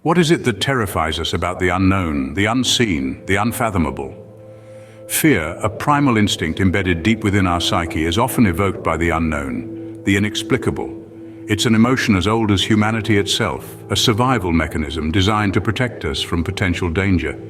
What is it that terrifies us about the unknown, the unseen, the unfathomable? Fear, a primal instinct embedded deep within our psyche, is often evoked by the unknown, the inexplicable. It's an emotion as old as humanity itself, a survival mechanism designed to protect us from potential danger.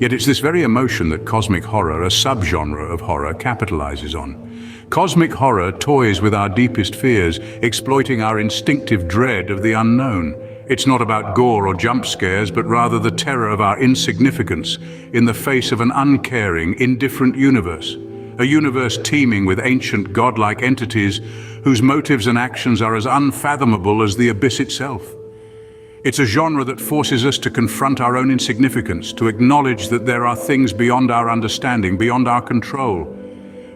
Yet it's this very emotion that cosmic horror, a subgenre of horror, capitalizes on. Cosmic horror toys with our deepest fears, exploiting our instinctive dread of the unknown. It's not about gore or jump scares, but rather the terror of our insignificance in the face of an uncaring, indifferent universe. A universe teeming with ancient godlike entities whose motives and actions are as unfathomable as the abyss itself. It's a genre that forces us to confront our own insignificance, to acknowledge that there are things beyond our understanding, beyond our control.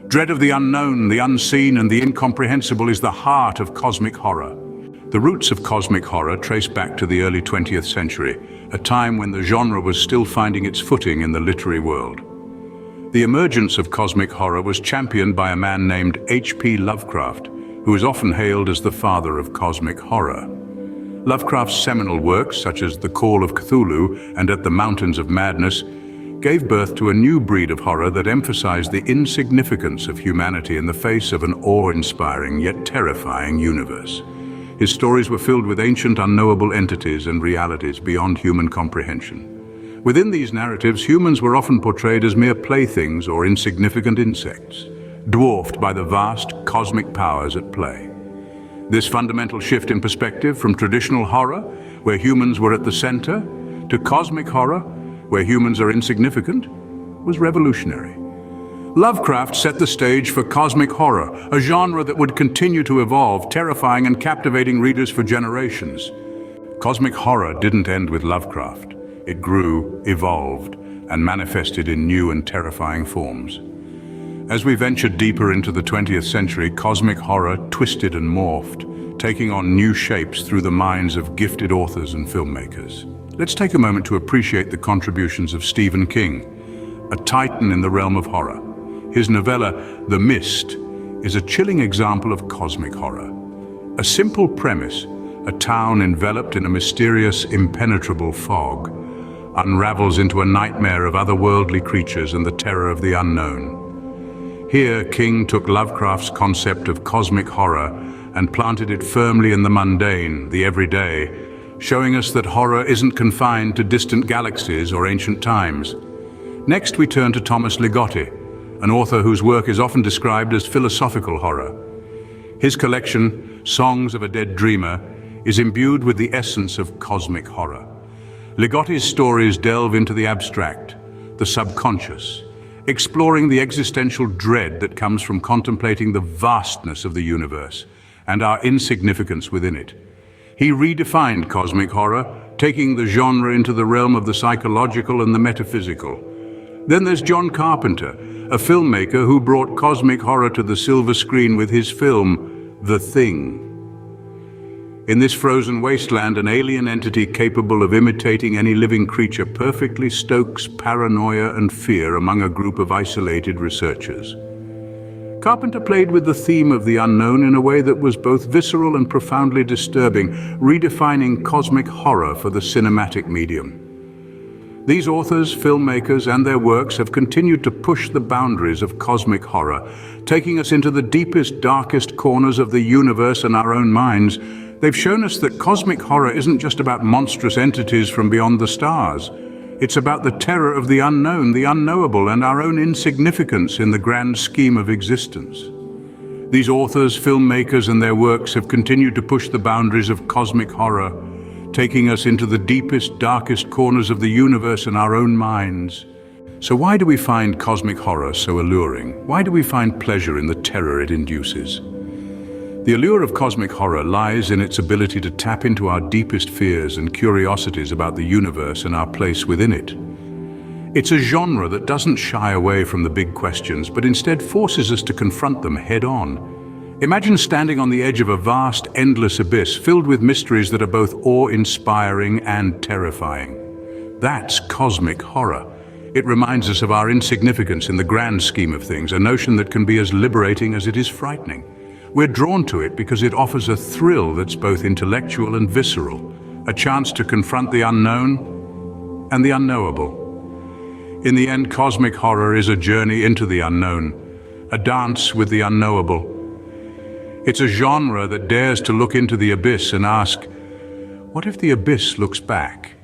Dread of the unknown, the unseen, and the incomprehensible is the heart of cosmic horror. The roots of cosmic horror trace back to the early 20th century, a time when the genre was still finding its footing in the literary world. The emergence of cosmic horror was championed by a man named H.P. Lovecraft, who is often hailed as the father of cosmic horror. Lovecraft's seminal works, such as The Call of Cthulhu and At the Mountains of Madness, gave birth to a new breed of horror that emphasized the insignificance of humanity in the face of an awe-inspiring yet terrifying universe. His stories were filled with ancient unknowable entities and realities beyond human comprehension. Within these narratives, humans were often portrayed as mere playthings or insignificant insects, dwarfed by the vast cosmic powers at play. This fundamental shift in perspective from traditional horror, where humans were at the center, to cosmic horror, where humans are insignificant, was revolutionary. Lovecraft set the stage for cosmic horror, a genre that would continue to evolve, terrifying and captivating readers for generations. Cosmic horror didn't end with Lovecraft. It grew, evolved, and manifested in new and terrifying forms. As we ventured deeper into the 20th century, cosmic horror twisted and morphed, taking on new shapes through the minds of gifted authors and filmmakers. Let's take a moment to appreciate the contributions of Stephen King, a titan in the realm of horror. His novella, The Mist, is a chilling example of cosmic horror. A simple premise, a town enveloped in a mysterious, impenetrable fog, unravels into a nightmare of otherworldly creatures and the terror of the unknown. Here, King took Lovecraft's concept of cosmic horror and planted it firmly in the mundane, the everyday, showing us that horror isn't confined to distant galaxies or ancient times. Next, we turn to Thomas Ligotti, an author whose work is often described as philosophical horror. His collection, Songs of a Dead Dreamer, is imbued with the essence of cosmic horror. Ligotti's stories delve into the abstract, the subconscious, exploring the existential dread that comes from contemplating the vastness of the universe and our insignificance within it. He redefined cosmic horror, taking the genre into the realm of the psychological and the metaphysical. Then there's John Carpenter, a filmmaker who brought cosmic horror to the silver screen with his film, The Thing. In this frozen wasteland, an alien entity capable of imitating any living creature perfectly stokes paranoia and fear among a group of isolated researchers. Carpenter played with the theme of the unknown in a way that was both visceral and profoundly disturbing, redefining cosmic horror for the cinematic medium. These authors, filmmakers, and their works have continued to push the boundaries of cosmic horror, taking us into the deepest, darkest corners of the universe and our own minds. They've shown us that cosmic horror isn't just about monstrous entities from beyond the stars. It's about the terror of the unknown, the unknowable, and our own insignificance in the grand scheme of existence. These authors, filmmakers, and their works have continued to push the boundaries of cosmic horror, taking us into the deepest, darkest corners of the universe and our own minds. So why do we find cosmic horror so alluring? Why do we find pleasure in the terror it induces? The allure of cosmic horror lies in its ability to tap into our deepest fears and curiosities about the universe and our place within it. It's a genre that doesn't shy away from the big questions, but instead forces us to confront them head-on. Imagine standing on the edge of a vast, endless abyss filled with mysteries that are both awe-inspiring and terrifying. That's cosmic horror. It reminds us of our insignificance in the grand scheme of things, a notion that can be as liberating as it is frightening. We're drawn to it because it offers a thrill that's both intellectual and visceral, a chance to confront the unknown and the unknowable. In the end, cosmic horror is a journey into the unknown, a dance with the unknowable. It's a genre that dares to look into the abyss and ask, what if the abyss looks back?